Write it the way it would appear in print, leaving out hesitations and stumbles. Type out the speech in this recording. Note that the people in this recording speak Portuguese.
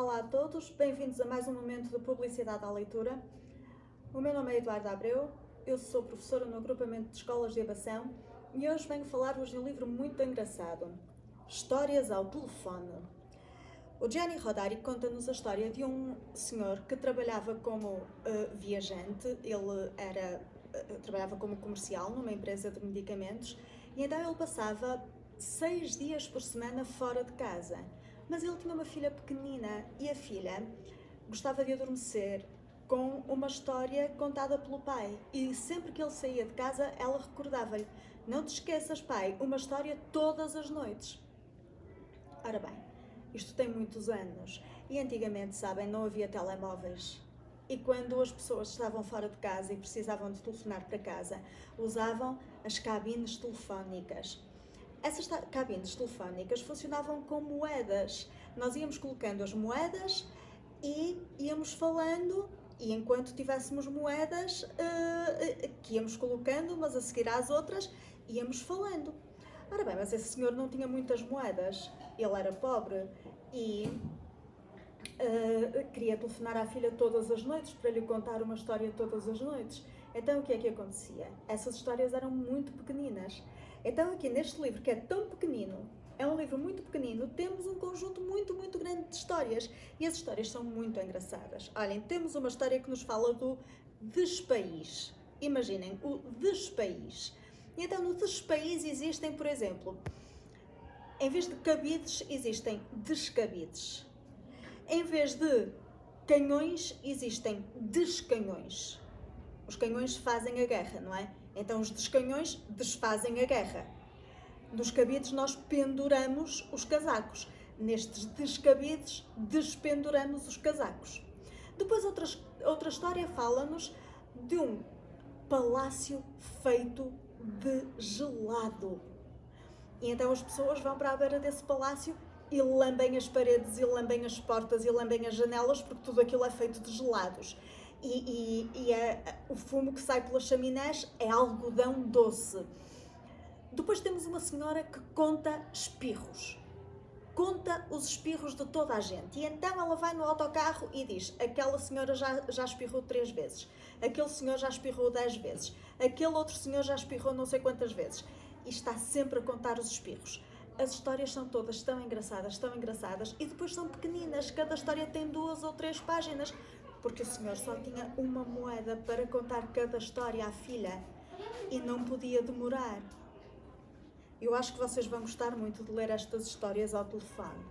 Olá a todos, bem-vindos a mais um momento de publicidade à leitura. O meu nome é Eduarda Abreu, eu sou professora no agrupamento de escolas de Abação e hoje venho falar-vos de um livro muito engraçado, Histórias ao Telefone. O Gianni Rodari conta-nos a história de um senhor que trabalhava como viajante, trabalhava como comercial numa empresa de medicamentos e então ele passava 6 dias por semana fora de casa. Mas ele tinha uma filha pequenina e a filha gostava de adormecer com uma história contada pelo pai. E sempre que ele saía de casa, ela recordava-lhe: não te esqueças, pai, uma história todas as noites. Ora bem, isto tem muitos anos e antigamente, sabem, não havia telemóveis. E quando as pessoas estavam fora de casa e precisavam de telefonar para casa, usavam as cabines telefónicas. Essas cabines telefónicas funcionavam com moedas. Nós íamos colocando as moedas e íamos falando, e enquanto tivéssemos moedas que íamos colocando, mas a seguir às outras, íamos falando. Ora bem, mas esse senhor não tinha muitas moedas, ele era pobre e queria telefonar à filha todas as noites para lhe contar uma história todas as noites. Então o que é que acontecia? Essas histórias eram muito pequeninas. Então aqui neste livro, que é tão pequenino, é um livro muito pequenino, temos um conjunto muito grande de histórias. E as histórias são muito engraçadas. Olhem, temos uma história que nos fala do despaís. Imaginem, o despaís. E então no despaís existem, por exemplo, em vez de cabides, existem descabides. Em vez de canhões, existem descanhões. Os canhões fazem a guerra, não é? Então os descanhões desfazem a guerra. Nos cabides nós penduramos os casacos. Nestes descabides despenduramos os casacos. Depois outra história fala-nos de um palácio feito de gelado. E então as pessoas vão para a beira desse palácio e lambem as paredes, e lambem as portas, e lambem as janelas, porque tudo aquilo é feito de gelados. O fumo que sai pelas chaminés é algodão doce. Depois temos uma senhora que conta espirros. Conta os espirros de toda a gente. E então ela vai no autocarro e diz: aquela senhora já espirrou 3 vezes. Aquele senhor já espirrou 10 vezes. Aquele outro senhor já espirrou não sei quantas vezes. E está sempre a contar os espirros. As histórias são todas tão engraçadas, e depois são pequeninas. Cada história tem 2 ou 3 páginas. Porque o senhor só tinha uma moeda para contar cada história à filha e não podia demorar. Eu acho que vocês vão gostar muito de ler estas histórias ao telefone.